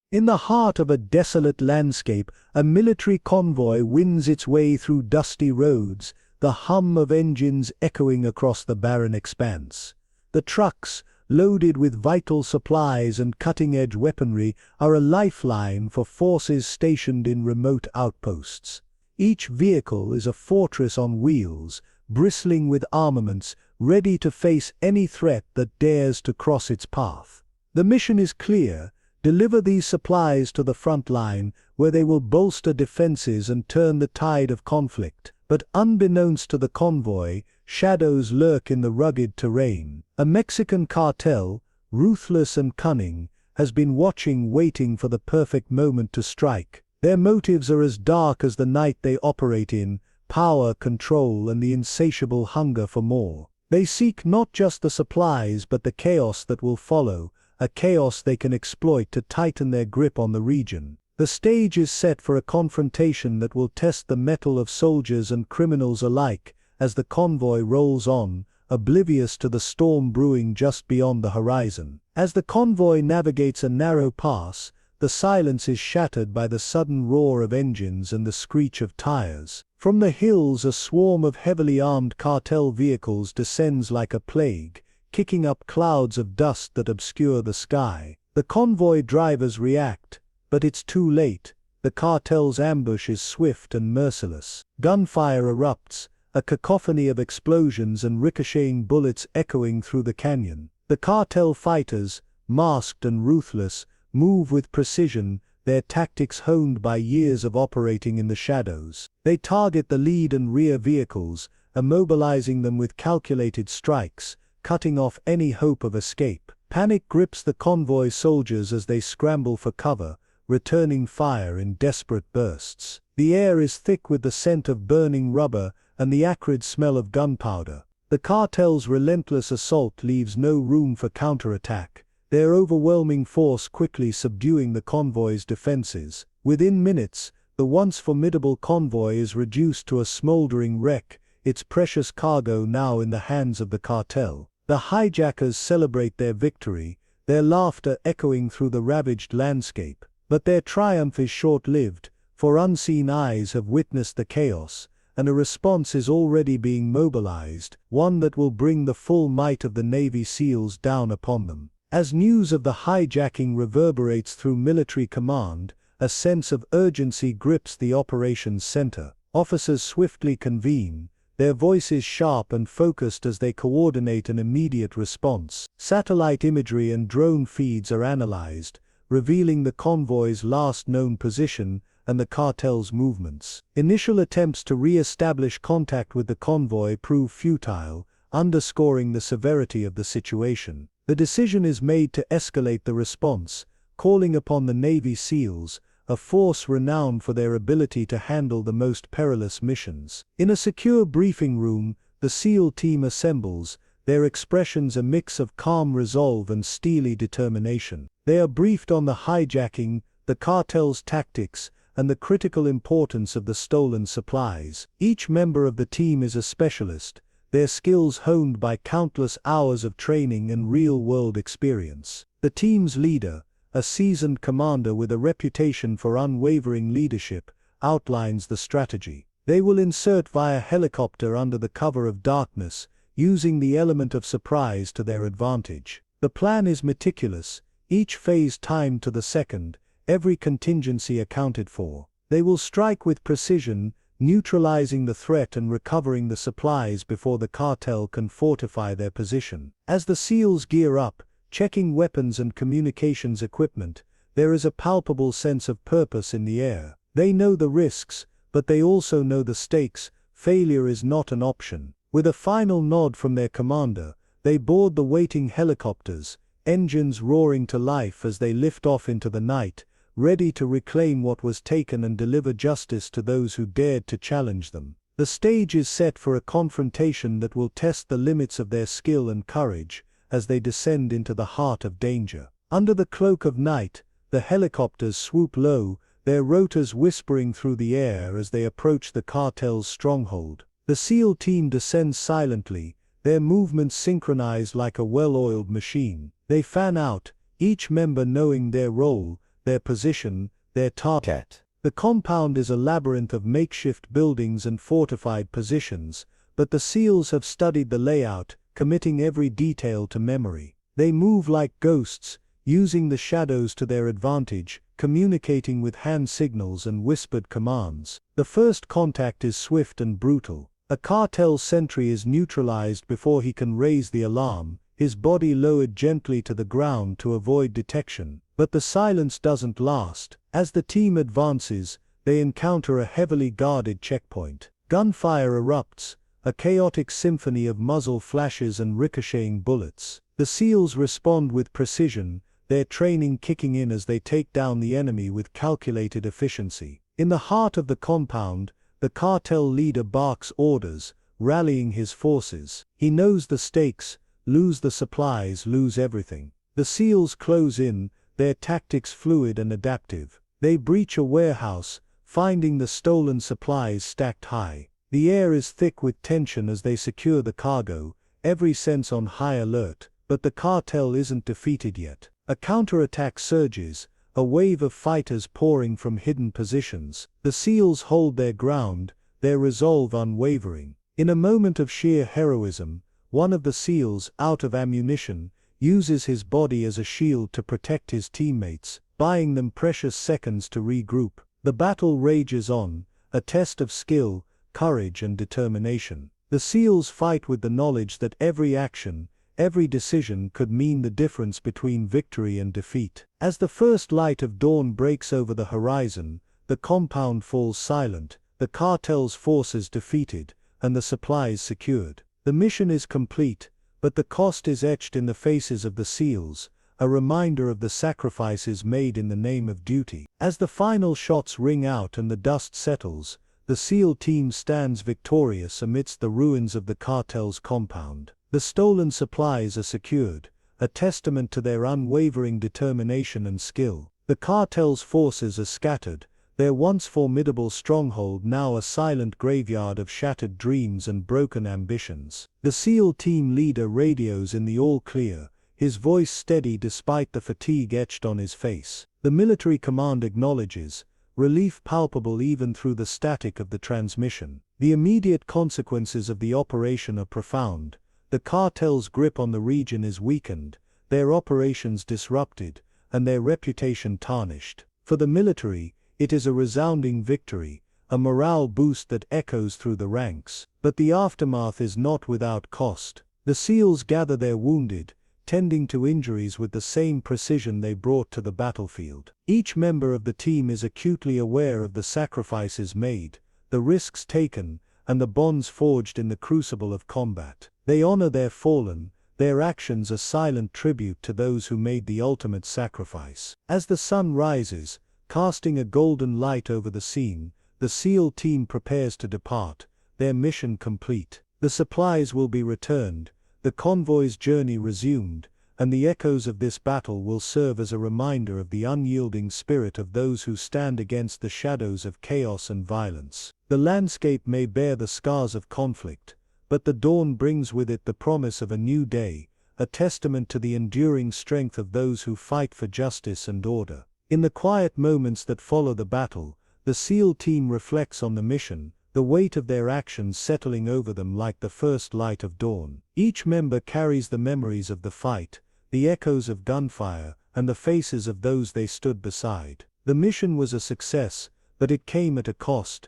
In the heart of a desolate landscape, a military convoy wins its way through dusty roads, the hum of engines echoing across the barren expanse. The trucks, loaded with vital supplies and cutting-edge weaponry, are a lifeline for forces stationed in remote outposts. Each vehicle is a fortress on wheels, bristling with armaments, ready to face any threat that dares to cross its path. The mission is clear: deliver these supplies to the front line, where they will bolster defenses and turn the tide of conflict. But unbeknownst to the convoy, shadows lurk in the rugged terrain. A Mexican cartel, ruthless and cunning, has been watching, waiting for the perfect moment to strike. Their motives are as dark as the night they operate in: power, control, and the insatiable hunger for more. They seek not just the supplies but the chaos that will follow, a chaos they can exploit to tighten their grip on the region. The stage is set for a confrontation that will test the mettle of soldiers and criminals alike, as the convoy rolls on, oblivious to the storm brewing just beyond the horizon. As the convoy navigates a narrow pass, the silence is shattered by the sudden roar of engines and the screech of tires. From the hills, a swarm of heavily armed cartel vehicles descends like a plague, kicking up clouds of dust that obscure the sky. The convoy drivers react, but it's too late. The cartel's ambush is swift and merciless. Gunfire erupts, a cacophony of explosions and ricocheting bullets echoing through the canyon. The cartel fighters, masked and ruthless, move with precision, their tactics honed by years of operating in the shadows. They target the lead and rear vehicles, immobilizing them with calculated strikes, cutting off any hope of escape. Panic grips the convoy soldiers as they scramble for cover, returning fire in desperate bursts. The air is thick with the scent of burning rubber and the acrid smell of gunpowder. The cartel's relentless assault leaves no room for counterattack, their overwhelming force quickly subduing the convoy's defenses. Within minutes, the once formidable convoy is reduced to a smoldering wreck, its precious cargo now in the hands of the cartel. The hijackers celebrate their victory, their laughter echoing through the ravaged landscape. But their triumph is short-lived, for unseen eyes have witnessed the chaos, and a response is already being mobilized, one that will bring the full might of the Navy SEALs down upon them. As news of the hijacking reverberates through military command, a sense of urgency grips the operations center. Officers swiftly convene, their voices sharp and focused as they coordinate an immediate response. Satellite imagery and drone feeds are analyzed, revealing the convoy's last known position and the cartel's movements. Initial attempts to re-establish contact with the convoy prove futile, underscoring the severity of the situation. The decision is made to escalate the response, calling upon the Navy SEALs, a force renowned for their ability to handle the most perilous missions. In a secure briefing room, the SEAL team assembles, their expressions a mix of calm resolve and steely determination. They are briefed on the hijacking, the cartel's tactics, and the critical importance of the stolen supplies. Each member of the team is a specialist, their skills honed by countless hours of training and real-world experience. The team's leader, a seasoned commander with a reputation for unwavering leadership, outlines the strategy. They will insert via helicopter under the cover of darkness, using the element of surprise to their advantage. The plan is meticulous, each phase timed to the second, every contingency accounted for. They will strike with precision, neutralizing the threat and recovering the supplies before the cartel can fortify their position. As the SEALs gear up, checking weapons and communications equipment, there is a palpable sense of purpose in the air. They know the risks, but they also know the stakes. Failure is not an option. With a final nod from their commander, they board the waiting helicopters, engines roaring to life as they lift off into the night, ready to reclaim what was taken and deliver justice to those who dared to challenge them. The stage is set for a confrontation that will test the limits of their skill and courage, as they descend into the heart of danger. Under the cloak of night, the helicopters swoop low, their rotors whispering through the air as they approach the cartel's stronghold. The SEAL team descends silently, their movements synchronized like a well-oiled machine. They fan out, each member knowing their role, their position, their target. The compound is a labyrinth of makeshift buildings and fortified positions, but the SEALs have studied the layout, committing every detail to memory. They move like ghosts, using the shadows to their advantage, communicating with hand signals and whispered commands. The first contact is swift and brutal. A cartel sentry is neutralized before he can raise the alarm, his body lowered gently to the ground to avoid detection. But the silence doesn't last. As the team advances, they encounter a heavily guarded checkpoint. Gunfire erupts, a chaotic symphony of muzzle flashes and ricocheting bullets. The SEALs respond with precision, their training kicking in as they take down the enemy with calculated efficiency. In the heart of the compound, the cartel leader barks orders, rallying his forces. He knows the stakes: lose the supplies, lose everything. The SEALs close in, their tactics fluid and adaptive. They breach a warehouse, finding the stolen supplies stacked high. The air is thick with tension as they secure the cargo, every sense on high alert. But the cartel isn't defeated yet. A counterattack surges, a wave of fighters pouring from hidden positions. The SEALs hold their ground, their resolve unwavering. In a moment of sheer heroism, one of the SEALs, out of ammunition, uses his body as a shield to protect his teammates, buying them precious seconds to regroup. The battle rages on, a test of skill, courage and determination. The SEALs fight with the knowledge that every action, every decision could mean the difference between victory and defeat. As the first light of dawn breaks over the horizon, the compound falls silent, the cartel's forces defeated, and the supplies secured. The mission is complete, but the cost is etched in the faces of the SEALs, a reminder of the sacrifices made in the name of duty. As the final shots ring out and the dust settles, the SEAL team stands victorious amidst the ruins of the cartel's compound. The stolen supplies are secured, a testament to their unwavering determination and skill. The cartel's forces are scattered, their once formidable stronghold now a silent graveyard of shattered dreams and broken ambitions. The SEAL team leader radios in the all clear, his voice steady despite the fatigue etched on his face. The military command acknowledges, relief palpable even through the static of the transmission. The immediate consequences of the operation are profound. The cartel's grip on the region is weakened, their operations disrupted, and their reputation tarnished. For the military, it is a resounding victory, a morale boost that echoes through the ranks. But the aftermath is not without cost. The SEALs gather their wounded, tending to injuries with the same precision they brought to the battlefield. Each member of the team is acutely aware of the sacrifices made, the risks taken, and the bonds forged in the crucible of combat. They honor their fallen, their actions a silent tribute to those who made the ultimate sacrifice. As the sun rises, casting a golden light over the scene, the SEAL team prepares to depart, their mission complete. The supplies will be returned, the convoy's journey resumed, and the echoes of this battle will serve as a reminder of the unyielding spirit of those who stand against the shadows of chaos and violence. The landscape may bear the scars of conflict, but the dawn brings with it the promise of a new day, a testament to the enduring strength of those who fight for justice and order. In the quiet moments that follow the battle, the SEAL team reflects on the mission, the weight of their actions settling over them like the first light of dawn. Each member carries the memories of the fight, the echoes of gunfire, and the faces of those they stood beside. The mission was a success, but it came at a cost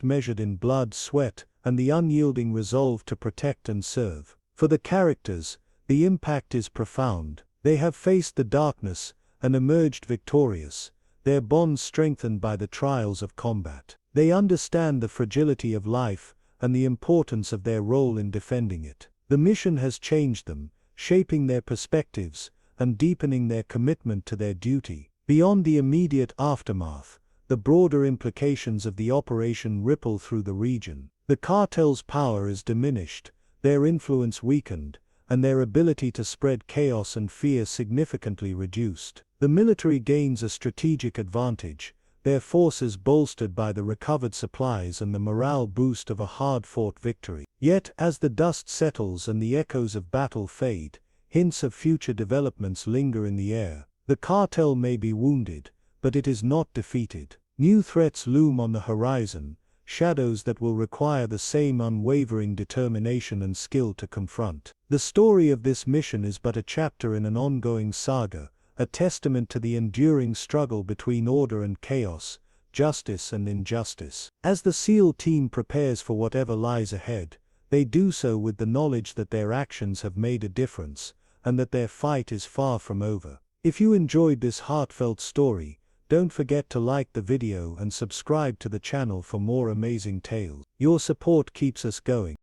measured in blood, sweat, and the unyielding resolve to protect and serve. For the characters, the impact is profound. They have faced the darkness and emerged victorious, their bonds strengthened by the trials of combat. They understand the fragility of life and the importance of their role in defending it. The mission has changed them, shaping their perspectives and deepening their commitment to their duty. Beyond the immediate aftermath, the broader implications of the operation ripple through the region. The cartel's power is diminished, their influence weakened, and their ability to spread chaos and fear significantly reduced. The military gains a strategic advantage, their forces bolstered by the recovered supplies and the morale boost of a hard-fought victory. Yet, as the dust settles and the echoes of battle fade, hints of future developments linger in the air. The cartel may be wounded, but it is not defeated. New threats loom on the horizon, shadows that will require the same unwavering determination and skill to confront. The story of this mission is but a chapter in an ongoing saga, a testament to the enduring struggle between order and chaos, justice and injustice. As the SEAL team prepares for whatever lies ahead, they do so with the knowledge that their actions have made a difference, and that their fight is far from over. If you enjoyed this heartfelt story, don't forget to like the video and subscribe to the channel for more amazing tales. Your support keeps us going.